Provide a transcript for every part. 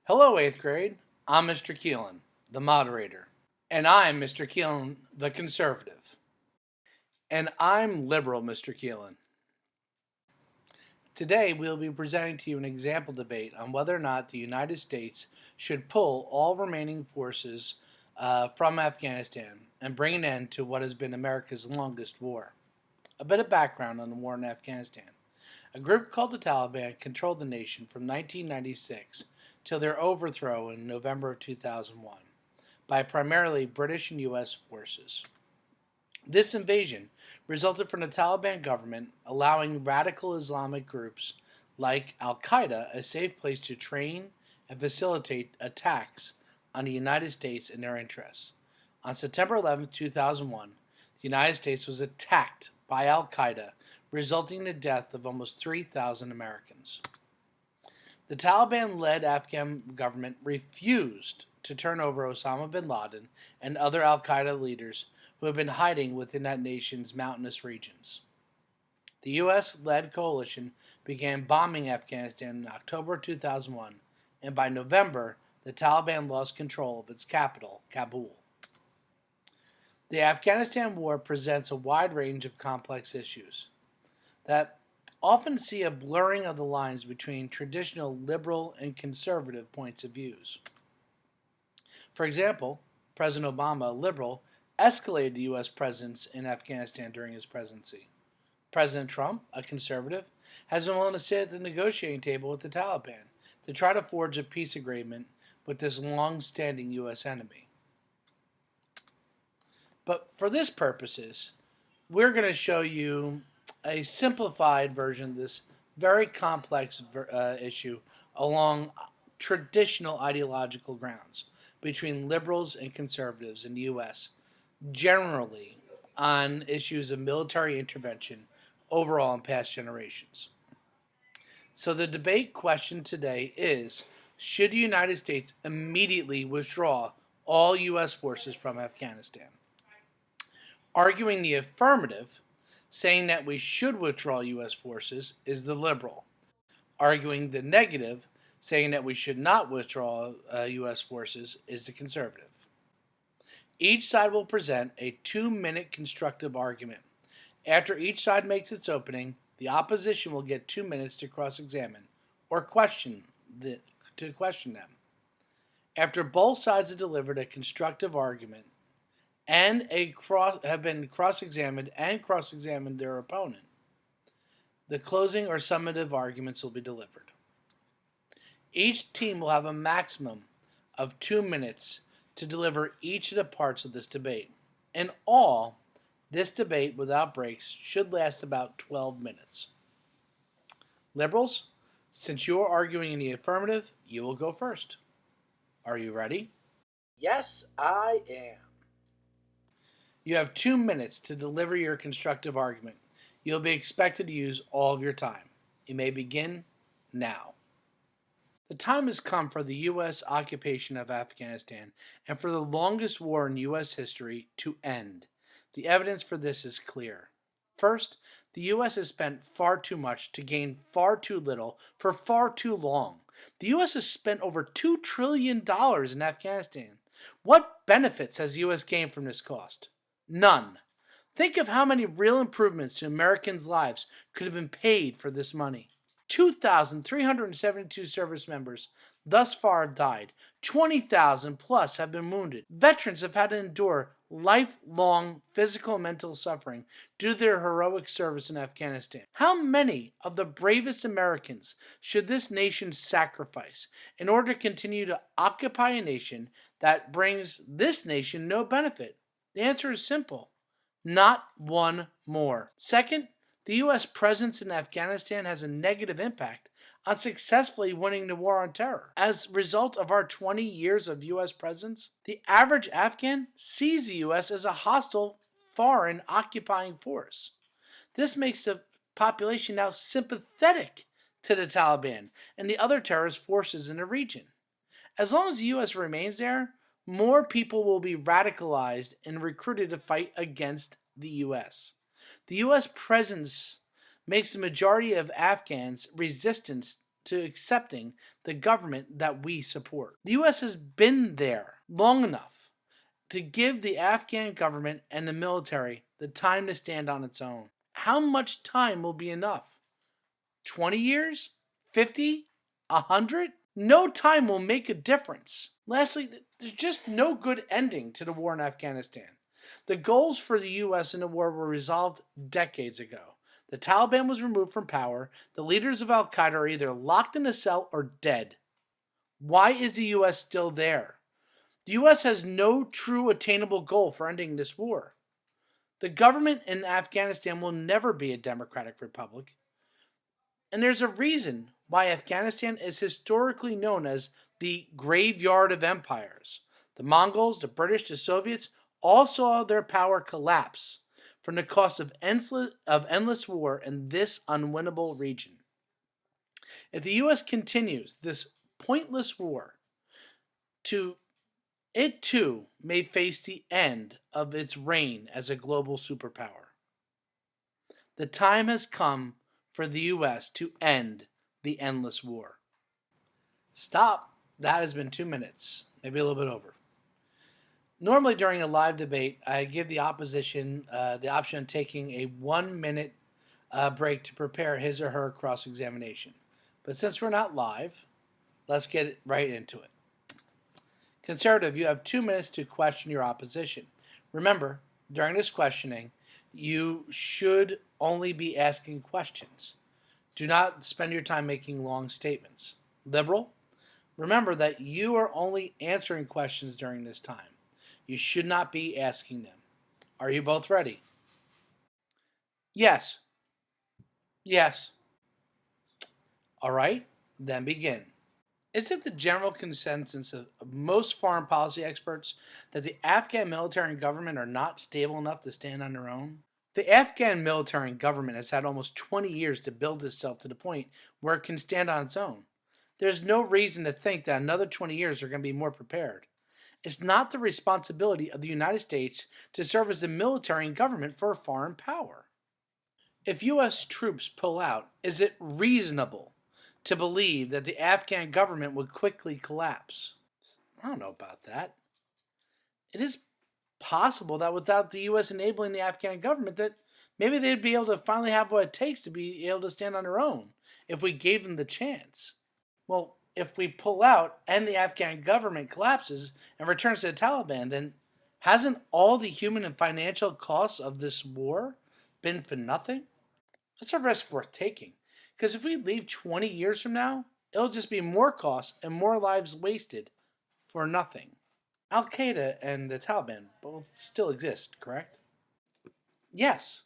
Hello, 8th grade. I'm Mr. Keelan, the moderator. And I'm Mr. Keelan, the conservative. And I'm liberal, Mr. Keelan. Today, we'll be presenting to you an example debate on whether or not the United States should pull all remaining forces from Afghanistan and bring an end to what has been America's longest war. A bit of background on the war in Afghanistan. A group called the Taliban controlled the nation from 1996 till their overthrow in November of 2001 by primarily British and U.S. forces. This invasion resulted from the Taliban government allowing radical Islamic groups like Al-Qaeda a safe place to train and facilitate attacks on the United States and their interests. On September 11, 2001, the United States was attacked by Al-Qaeda, resulting in the death of almost 3,000 Americans. The Taliban-led Afghan government refused to turn over Osama bin Laden and other Al-Qaeda leaders who have been hiding within that nation's mountainous regions. The U.S.-led coalition began bombing Afghanistan in October 2001, and by November, the Taliban lost control of its capital, Kabul. The Afghanistan war presents a wide range of complex issues that often see a blurring of the lines between traditional liberal and conservative points of views. For example, President Obama, a liberal, escalated the U.S. presence in Afghanistan during his presidency. President Trump, a conservative, has been willing to sit at the negotiating table with the Taliban to try to forge a peace agreement with this long-standing U.S. enemy. But for this purposes, we're going to show you a simplified version of this very complex issue along traditional ideological grounds between liberals and conservatives in the U.S., generally on issues of military intervention overall in past generations. So the debate question today is, should the United States immediately withdraw all U.S. forces from Afghanistan? Arguing the affirmative, saying that we should withdraw U.S. forces, is the liberal. Arguing the negative, saying that we should not withdraw U.S. forces, is the conservative. Each side will present a 2-minute constructive argument. After each side makes its opening, the opposition will get 2 minutes to cross-examine or question them. After both sides have delivered a constructive argument and have been cross-examined and cross-examined their opponent, the closing or summative arguments will be delivered. Each team will have a maximum of 2 minutes to deliver each of the parts of this debate. In all, this debate without breaks should last about 12 minutes. Liberals, since you are arguing in the affirmative, you will go first. Are you ready? Yes, I am. You have 2 minutes to deliver your constructive argument. You'll be expected to use all of your time. You may begin now. The time has come for the U.S. occupation of Afghanistan and for the longest war in U.S. history to end. The evidence for this is clear. First, the U.S. has spent far too much to gain far too little for far too long. The U.S. has spent over $2 trillion in Afghanistan. What benefits has the U.S. gained from this cost? None. Think of how many real improvements to Americans' lives could have been paid for this money. 2,372 service members thus far have died. 20,000 plus have been wounded. Veterans have had to endure lifelong physical and mental suffering due to their heroic service in Afghanistan. How many of the bravest Americans should this nation sacrifice in order to continue to occupy a nation that brings this nation no benefit? The answer is simple. Not one more. Second, the U.S. presence in Afghanistan has a negative impact on successfully winning the war on terror. As a result of our 20 years of U.S. presence, the average Afghan sees the U.S. as a hostile, foreign occupying force. This makes the population now sympathetic to the Taliban and the other terrorist forces in the region. As long as the U.S. remains there, more people will be radicalized and recruited to fight against the U.S. The U.S. presence makes the majority of Afghans resistant to accepting the government that we support. The U.S. has been there long enough to give the Afghan government and the military the time to stand on its own. How much time will be enough? 20 years? 50? 100? No time will make a difference. Lastly, there's just no good ending to the war in Afghanistan. The goals for the U.S. in the war were resolved decades ago. The Taliban was removed from power. The leaders of Al Qaeda are either locked in a cell or dead. Why is the U.S. still there? The U.S. has no true attainable goal for ending this war. The government in Afghanistan will never be a democratic republic. And there's a reason why Afghanistan is historically known as the graveyard of empires. The Mongols, the British, the Soviets all saw their power collapse from the cost of endless war in this unwinnable region. If the U.S. continues this pointless war, it too may face the end of its reign as a global superpower. The time has come for the U.S. to end the endless war. Stop. That has been 2 minutes, maybe a little bit over. Normally during a live debate, I give the opposition the option of taking a 1 minute break to prepare his or her cross-examination. But since we're not live, let's get right into it. Conservative, you have 2 minutes to question your opposition. Remember, during this questioning, you should only be asking questions. Do not spend your time making long statements. Liberal, remember that you are only answering questions during this time. You should not be asking them. Are you both ready? Yes. Yes. All right, then begin. Is it the general consensus of most foreign policy experts that the Afghan military and government are not stable enough to stand on their own? The Afghan military and government has had almost 20 years to build itself to the point where it can stand on its own. There's no reason to think that another 20 years are going to be more prepared. It's not the responsibility of the United States to serve as the military and government for a foreign power. If U.S. troops pull out, is it reasonable to believe that the Afghan government would quickly collapse? I don't know about that. It is possible that without the U.S. enabling the Afghan government, that maybe they'd be able to finally have what it takes to be able to stand on their own if we gave them the chance. Well, if we pull out and the Afghan government collapses and returns to the Taliban, then hasn't all the human and financial costs of this war been for nothing? That's a risk worth taking. Because if we leave 20 years from now, it'll just be more costs and more lives wasted for nothing. Al Qaeda and the Taliban both still exist, correct? Yes.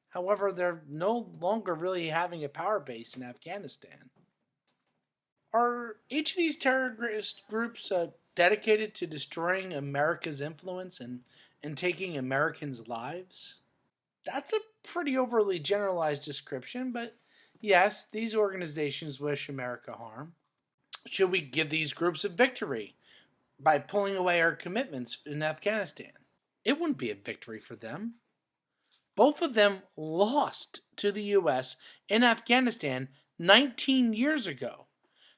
However, they're no longer really having a power base in Afghanistan. Are each of these terrorist groups dedicated to destroying America's influence and taking Americans' lives? That's a pretty overly generalized description, but yes, these organizations wish America harm. Should we give these groups a victory by pulling away our commitments in Afghanistan? It wouldn't be a victory for them. Both of them lost to the U.S. in Afghanistan 19 years ago.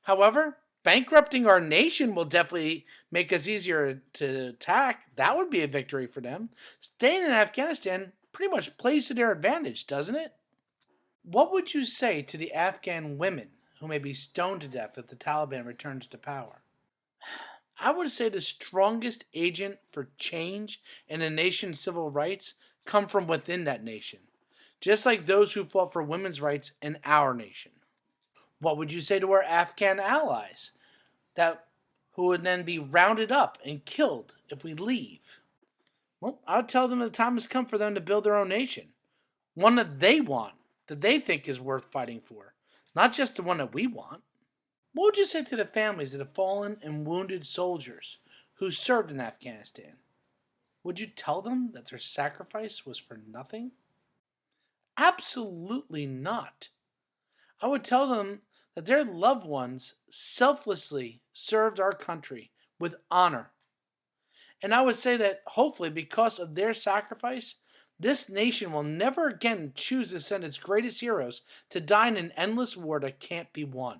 However, bankrupting our nation will definitely make us easier to attack. That would be a victory for them. Staying in Afghanistan pretty much plays to their advantage, doesn't it? What would you say to the Afghan women who may be stoned to death if the Taliban returns to power? I would say the strongest agent for change in a nation's civil rights come from within that nation, just like those who fought for women's rights in our nation. What would you say to our Afghan allies who would then be rounded up and killed if we leave? Well, I would tell them the time has come for them to build their own nation, one that they want, that they think is worth fighting for, not just the one that we want. What would you say to the families of the fallen and wounded soldiers who served in Afghanistan? Would you tell them that their sacrifice was for nothing? Absolutely not. I would tell them that their loved ones selflessly served our country with honor. And I would say that hopefully, because of their sacrifice, this nation will never again choose to send its greatest heroes to die in an endless war that can't be won.